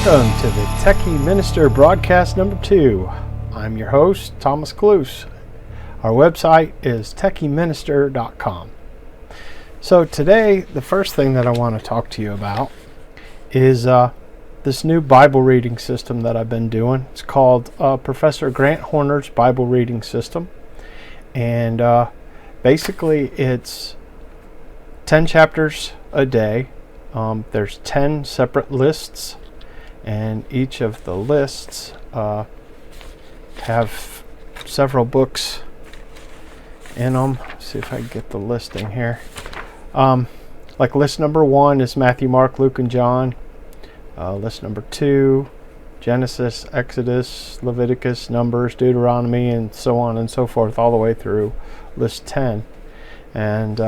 Welcome to the Techy Minister broadcast number 2. I'm your host, Thomas Cluse. Our website is techyminister.com. So today, the first thing that I want to talk to you about is this new Bible reading system that I've been doing. It's called Professor Grant Horner's Bible Reading System. And basically, it's 10 chapters a day. There's 10 separate lists, and each of the lists have several books in them. Let's see if I can get the listing here. Like list number 1 is Matthew, Mark, Luke, and John. List number 2, Genesis, Exodus, Leviticus, Numbers, Deuteronomy, and so on and so forth, all the way through list 10. And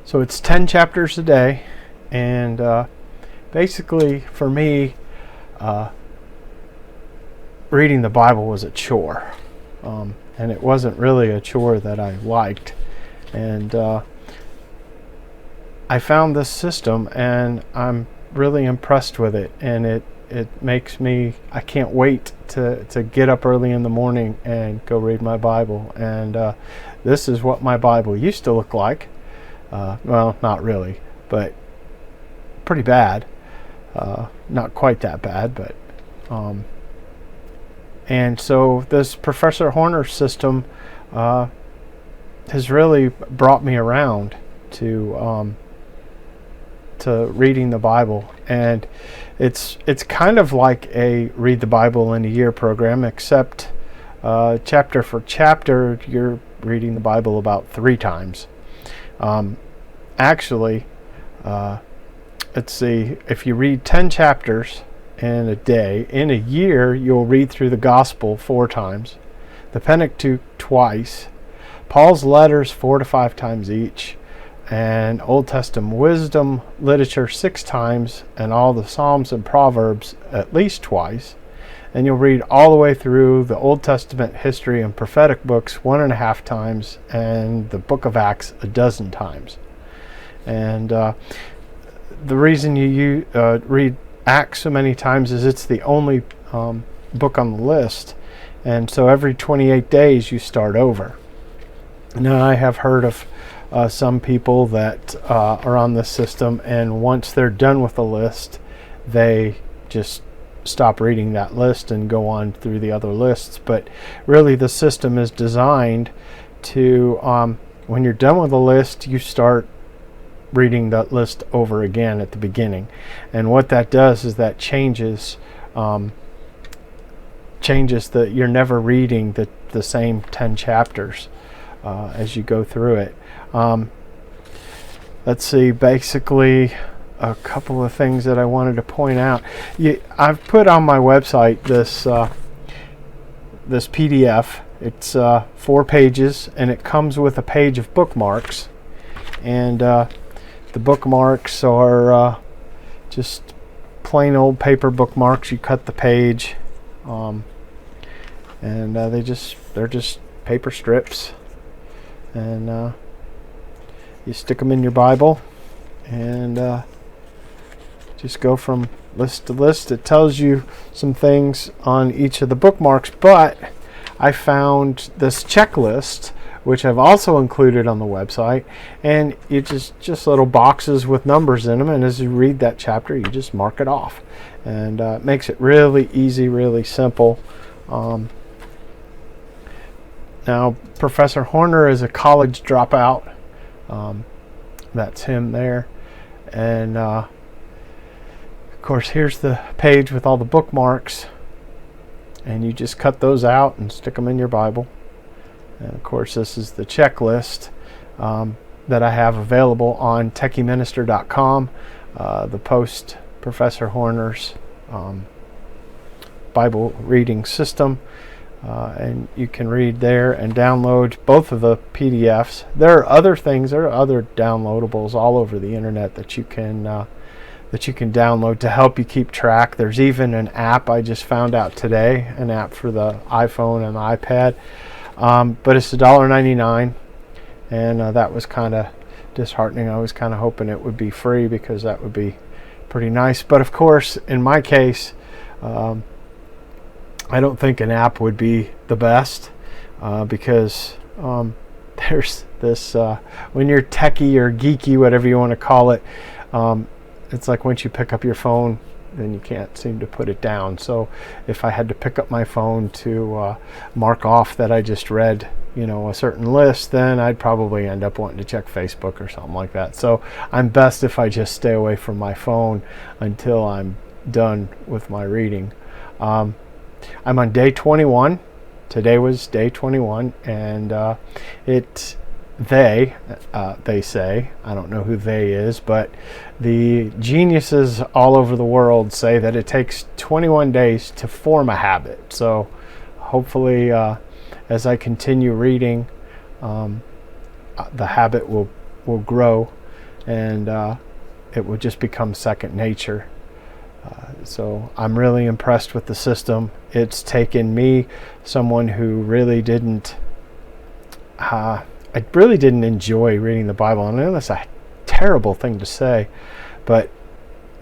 so it's 10 chapters a day, and basically for me, reading the Bible was a chore, and it wasn't really a chore that I liked. And I found this system, and I'm really impressed with it, and it makes me, I can't wait to get up early in the morning and go read my Bible. And this is what my Bible used to look like. Well, not really, but pretty bad. Not quite that bad, but and so this Professor Horner system has really brought me around to reading the Bible, and it's kind of like a read the Bible in a year program, except chapter for chapter you're reading the Bible about 3 times. Actually, let's see, if you read 10 chapters in a day, in a year you'll read through the Gospel 4 times, the Pentateuch twice, Paul's letters 4 to 5 times each, and Old Testament wisdom literature 6 times, and all the Psalms and Proverbs at least twice. And you'll read all the way through the Old Testament history and prophetic books 1.5 times, and the book of Acts 12 times. And the reason you read Acts so many times is it's the only book on the list, and so every 28 days you start over. Now, I have heard of some people that are on this system, and once they're done with the list, they just stop reading that list and go on through the other lists. But really, the system is designed to, when you're done with the list, you start reading that list over again at the beginning. And what that does is that changes that you're never reading the same 10 chapters as you go through it. Let's see, basically a couple of things that I wanted to point out. I've put on my website this PDF. It's 4 pages, and it comes with a page of bookmarks. And the bookmarks are just plain old paper bookmarks. You cut the page, and they're just paper strips, and you stick them in your Bible, and just go from list to list. It tells you some things on each of the bookmarks, but I found this checklist, which I've also included on the website, and it's just little boxes with numbers in them, and as you read that chapter, you just mark it off, and it makes it really easy, really simple. Now, Professor Horner is a college dropout. That's him there, and of course, here's the page with all the bookmarks, and you just cut those out and stick them in your Bible. And of course, this is the checklist that I have available on techyminister.com, the post Professor Horner's Bible reading system. And you can read there and download both of the PDFs. There are other things, there are other downloadables all over the internet that you can download to help you keep track. There's even an app I just found out today, an app for the iPhone and the iPad. But it's $1.99, and that was kind of disheartening. I was kind of hoping it would be free, because that would be pretty nice. But of course, in my case, I don't think an app would be the best because there's this, when you're techie or geeky, whatever you want to call it, it's like once you pick up your phone, then you can't seem to put it down. So if I had to pick up my phone to mark off that I just read, a certain list, then I'd probably end up wanting to check Facebook or something like that. So I'm best if I just stay away from my phone until I'm done with my reading. I'm on day 21. Today was day 21, and they say, I don't know who they is, but the geniuses all over the world say that it takes 21 days to form a habit. So hopefully as I continue reading, the habit will grow, and it will just become second nature. So I'm really impressed with the system. It's taken me, someone who really didn't enjoy reading the Bible. I know that's a terrible thing to say, but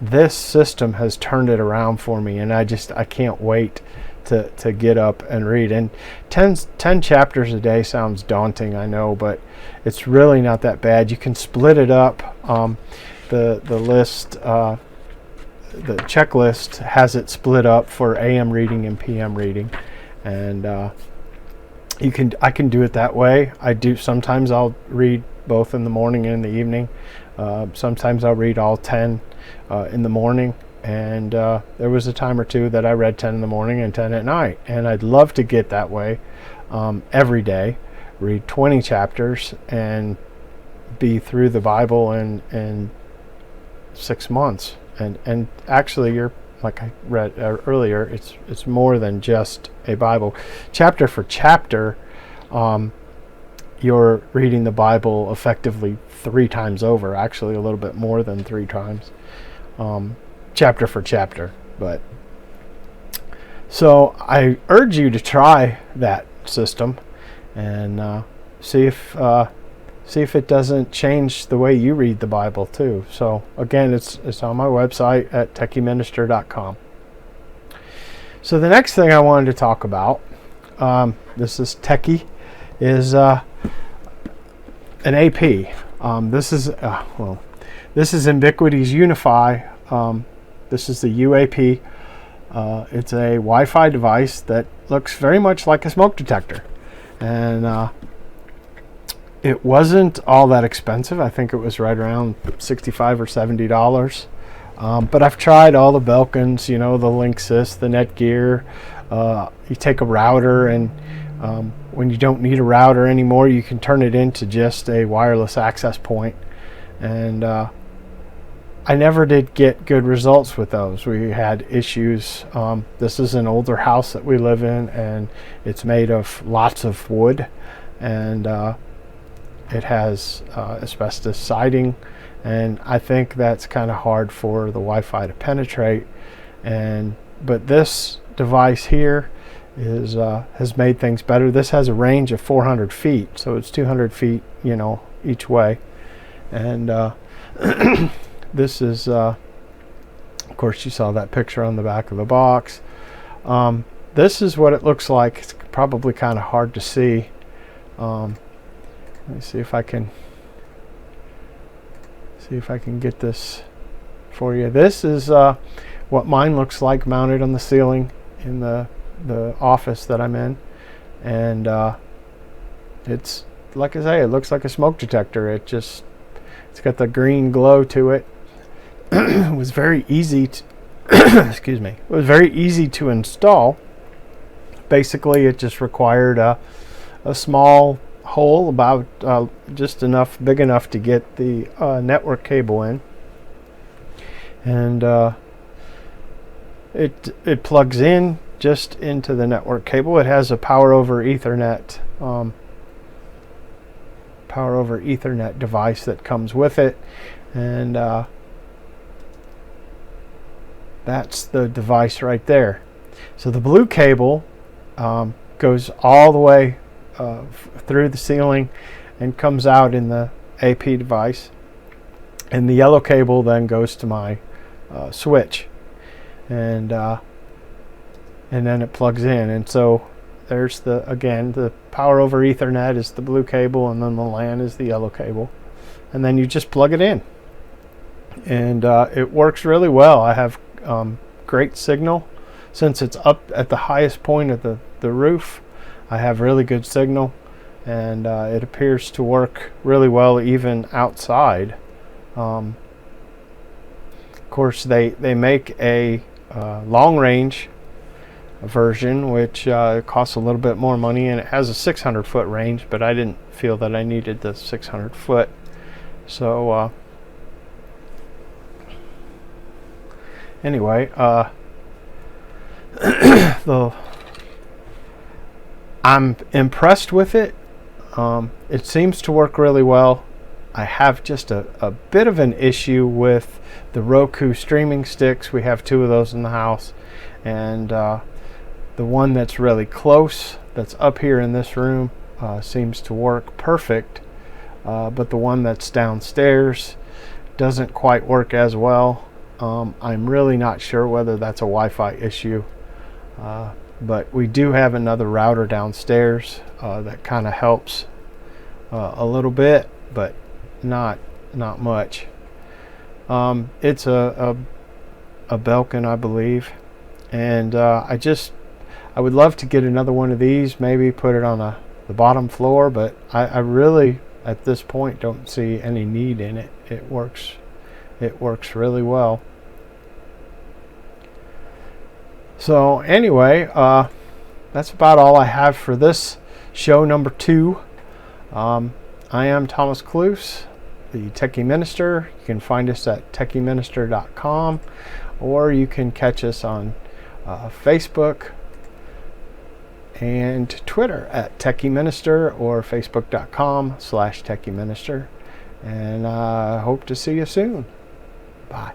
this system has turned it around for me, and I can't wait to get up and read. And 10 chapters a day sounds daunting, I know, but it's really not that bad. You can split it up. The list, the checklist has it split up for AM reading and PM reading, and I can do it that way. Sometimes I'll read both in the morning and in the evening. Sometimes I'll read all 10 in the morning, and there was a time or two that I read 10 in the morning and 10 at night, and I'd love to get that way every day, read 20 chapters and be through the Bible in 6 months. And actually, like I read earlier, it's more than just a Bible. Chapter for chapter, you're reading the Bible effectively 3 times over, actually a little bit more than 3 times, chapter for chapter. But so I urge you to try that system and see if it doesn't change the way you read the Bible too. So again, it's on my website at techyminister.com. So the next thing I wanted to talk about, this is Techy, is an AP. This is Ubiquity's Unify. This is the UAP. It's a Wi-Fi device that looks very much like a smoke detector, and it wasn't all that expensive. I think it was right around $65 or $70. But I've tried all the Belkins, the Linksys, the Netgear. You take a router, and when you don't need a router anymore, you can turn it into just a wireless access point. And I never did get good results with those. We had issues. This is an older house that we live in, and it's made of lots of wood, and it has asbestos siding, and I think that's kind of hard for the Wi-Fi to penetrate. But this device here has made things better. This has a range of 400 feet, so it's 200 feet, each way. And this is, of course, you saw that picture on the back of the box. This is what it looks like. It's probably kind of hard to see. Let me see if I can get this for you. This is what mine looks like mounted on the ceiling in the office that I'm in, and it's like I say, it looks like a smoke detector. It's got the green glow to it. It was very easy to excuse me. It was very easy to install. Basically, it just required a small hole about just big enough to get the network cable in, and it plugs in just into the network cable. It has a power over Ethernet device that comes with it, and that's the device right there. So the blue cable goes all the way through the ceiling and comes out in the AP device, and the yellow cable then goes to my switch, and then it plugs in. And so there's the power over Ethernet is the blue cable, and then the LAN is the yellow cable, and then you just plug it in, and it works really well. I have great signal since it's up at the highest point of the roof. I have really good signal, and it appears to work really well even outside. Of course, they make a long range version, which costs a little bit more money, and it has a 600 foot range, but I didn't feel that I needed the 600 foot. So anyway, I'm impressed with it. It seems to work really well. I have just a bit of an issue with the Roku streaming sticks. We have 2 of those in the house, and the one that's really close, that's up here in this room, seems to work perfect, but the one that's downstairs doesn't quite work as well. I'm really not sure whether that's a Wi-Fi issue, but we do have another router downstairs that kind of helps a little bit, but not much. It's a Belkin, I believe, and I would love to get another one of these, maybe put it on the bottom floor, but I really at this point don't see any need in it. It works really well. So anyway, that's about all I have for this show number 2. I am Thomas Cluse, the Techy Minister. You can find us at techyminister.com, or you can catch us on Facebook and Twitter at Techy Minister, or facebook.com/Techy Minister. And I hope to see you soon. Bye.